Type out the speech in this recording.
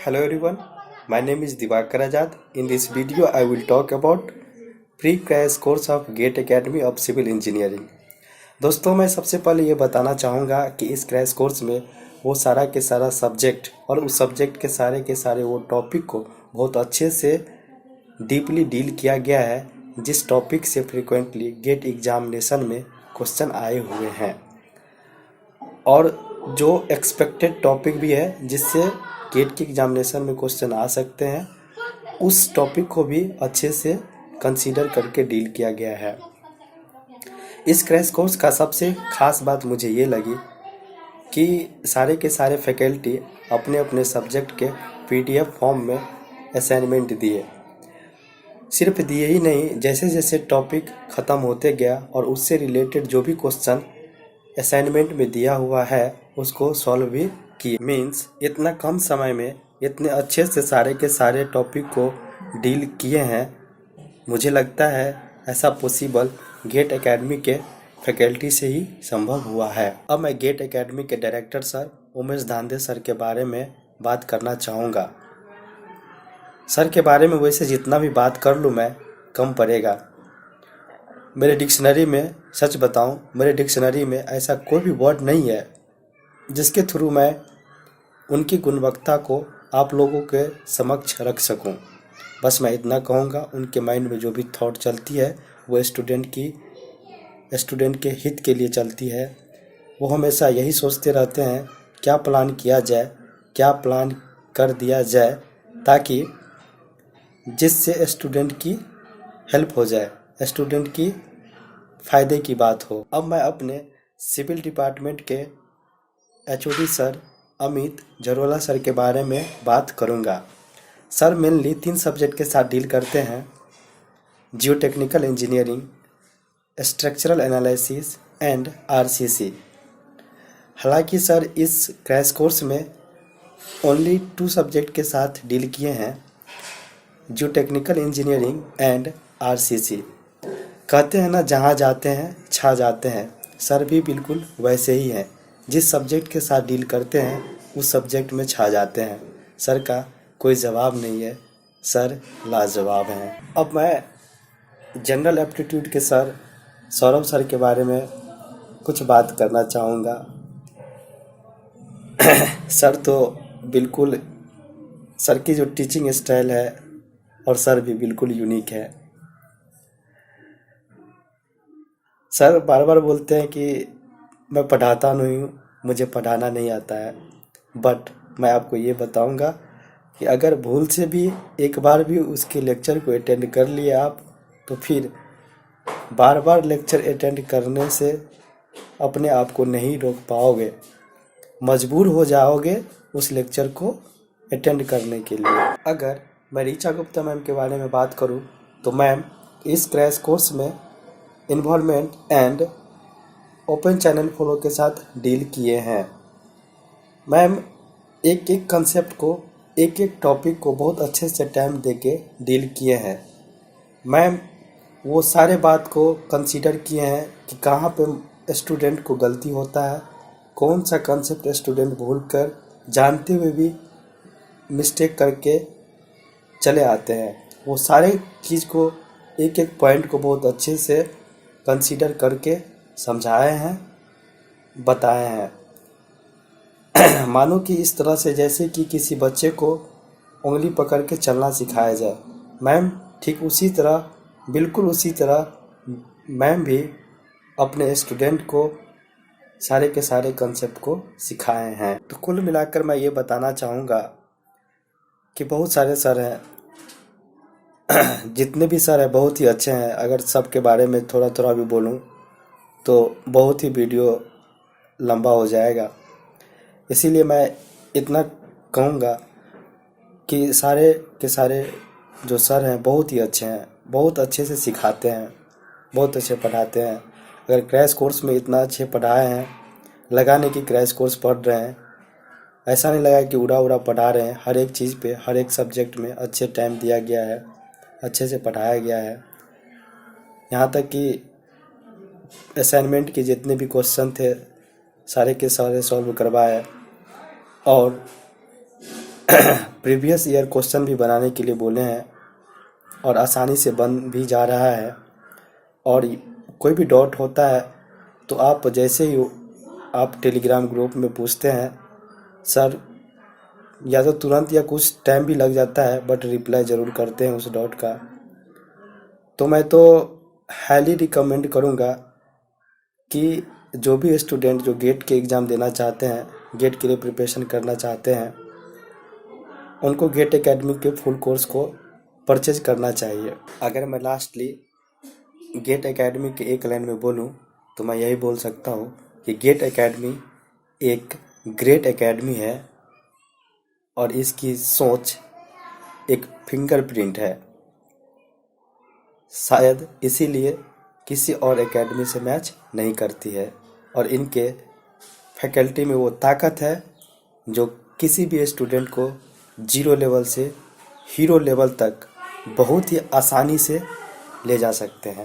Hello everyone, my name is Divakar Azad. In this video, I will talk about pre-crash course of GATE Academy of Civil Engineering. दोस्तों मैं सबसे पहले ये बताना चाहूँगा कि इस क्रैश कोर्स में वो सारा के सारा सब्जेक्ट और उस सब्जेक्ट के सारे वो टॉपिक को बहुत अच्छे से डीपली डील किया गया है, जिस टॉपिक से फ्रिक्वेंटली गेट एग्जामिनेशन में क्वेश्चन आए हुए हैं और जो एक्सपेक्टेड टॉपिक भी है जिससे गेट के एग्जामिनेशन में क्वेश्चन आ सकते हैं, उस टॉपिक को भी अच्छे से कंसीडर करके डील किया गया है। इस क्रैश कोर्स का सबसे खास बात मुझे ये लगी कि सारे के सारे फैकल्टी अपने अपने सब्जेक्ट के PDF फॉर्म में असाइनमेंट दिए। सिर्फ दिए ही नहीं, जैसे जैसे टॉपिक ख़त्म होते गया और उससे रिलेटेड जो भी क्वेश्चन असाइनमेंट में दिया हुआ है उसको सॉल्व भी किए। मीन्स इतना कम समय में इतने अच्छे से सारे के सारे टॉपिक को डील किए हैं। मुझे लगता है ऐसा पॉसिबल गेट एकेडमी के फैकल्टी से ही संभव हुआ है। अब मैं गेट एकेडमी के डायरेक्टर सर उमेश धांधे सर के बारे में बात करना चाहूँगा। सर के बारे में वैसे जितना भी बात कर लूँ मैं कम पड़ेगा। मेरे डिक्शनरी में, सच बताऊं, मेरे डिक्शनरी में ऐसा कोई भी वर्ड नहीं है जिसके थ्रू मैं उनकी गुणवत्ता को आप लोगों के समक्ष रख सकूं। बस मैं इतना कहूँगा, उनके माइंड में जो भी थॉट चलती है वो स्टूडेंट के हित के लिए चलती है। वो हमेशा यही सोचते रहते हैं क्या प्लान किया जाए, क्या प्लान कर दिया जाए ताकि जिससे स्टूडेंट की हेल्प हो जाए, स्टूडेंट की फ़ायदे की बात हो। अब मैं अपने सिविल डिपार्टमेंट के HOD sir Amit Jarola sir के बारे में बात करूंगा। सर मेनली 3 सब्जेक्ट के साथ डील करते हैं: geotechnical engineering, structural analysis and RCC। हालांकि सर इस क्रैश कोर्स में ओनली 2 सब्जेक्ट के साथ डील किए हैं, जियोटेक्निकल इंजीनियरिंग एंड RCC। कहते हैं ना, जहाँ जाते हैं छा जाते हैं। सर भी बिल्कुल वैसे ही हैं, जिस सब्जेक्ट के साथ डील करते हैं उस सब्जेक्ट में छा जाते हैं। सर का कोई जवाब नहीं है, सर लाजवाब हैं। अब मैं जनरल एप्टीट्यूड के सर सौरभ सर के बारे में कुछ बात करना चाहूँगा। सर तो बिल्कुल, सर की जो टीचिंग स्टाइल है और सर भी बिल्कुल यूनिक है। सर बार बार बोलते हैं कि मैं पढ़ाता नहीं हूँ, मुझे पढ़ाना नहीं आता है। बट मैं आपको ये बताऊंगा कि अगर भूल से भी एक बार भी उसके लेक्चर को अटेंड कर लिए आप, तो फिर बार बार लेक्चर अटेंड करने से अपने आप को नहीं रोक पाओगे, मजबूर हो जाओगे उस लेक्चर को अटेंड करने के लिए। अगर मैं ऋचा गुप्ता मैम के बारे में बात करूं तो मैम इस क्रैश कोर्स में involvement and open channel flow के साथ डील किए हैं। मैम एक एक कंसेप्ट को, एक एक टॉपिक को बहुत अच्छे से टाइम देके डील किए हैं। मैम वो सारे बात को कंसीडर किए हैं कि कहाँ पे स्टूडेंट को गलती होता है, कौन सा कंसेप्ट स्टूडेंट भूल कर जानते हुए भी मिस्टेक करके चले आते हैं। वो सारे चीज़ को, एक एक पॉइंट को बहुत अच्छे से कंसीडर करके समझाए हैं, बताए हैं। मानो कि इस तरह से जैसे कि किसी बच्चे को उंगली पकड़ के चलना सिखाया जाए, मैम ठीक उसी तरह, बिल्कुल उसी तरह मैम भी अपने स्टूडेंट को सारे के सारे कंसेप्ट को सिखाए हैं। तो कुल मिलाकर मैं ये बताना चाहूँगा कि बहुत सारे सर हैं, जितने भी सर हैं बहुत ही अच्छे हैं। अगर सब के बारे में थोड़ा थोड़ा भी बोलूं तो बहुत ही वीडियो लंबा हो जाएगा, इसीलिए मैं इतना कहूँगा कि सारे के सारे जो सर हैं बहुत ही अच्छे हैं, बहुत अच्छे से सिखाते हैं, बहुत अच्छे पढ़ाते हैं। अगर क्रैश कोर्स में इतना अच्छे पढ़ाए हैं, लगाने की क्रैश कोर्स पढ़ रहे हैं, ऐसा नहीं लगा कि उड़ा उड़ा पढ़ा रहे हैं। हर एक चीज़ पे, हर एक सब्जेक्ट में अच्छे टाइम दिया गया है, अच्छे से पढ़ाया गया है। यहाँ तक कि असाइनमेंट के जितने भी क्वेश्चन थे सारे के सारे सॉल्व करवाए और प्रीवियस ईयर क्वेश्चन भी बनाने के लिए बोले हैं और आसानी से बन भी जा रहा है। और कोई भी डाउट होता है तो आप जैसे ही आप टेलीग्राम ग्रुप में पूछते हैं सर, या तो तुरंत या कुछ टाइम भी लग जाता है बट रिप्लाई ज़रूर करते हैं उस डाउट का। तो मैं तो हाईली रिकमेंड करूँगा कि जो भी स्टूडेंट जो गेट के एग्ज़ाम देना चाहते हैं, गेट के लिए प्रिपरेशन करना चाहते हैं, उनको गेट एकेडमी के फुल कोर्स को परचेज करना चाहिए। अगर मैं लास्टली गेट एकेडमी के एक लाइन में बोलूं तो मैं यही बोल सकता हूं कि गेट एकेडमी एक ग्रेट एकेडमी है और इसकी सोच एक फिंगरप्रिंट है। शायद इसीलिए किसी और एकेडमी से मैच नहीं करती है और इनके फैकल्टी में वो ताकत है जो किसी भी स्टूडेंट को जीरो लेवल से हीरो लेवल तक बहुत ही आसानी से ले जा सकते हैं।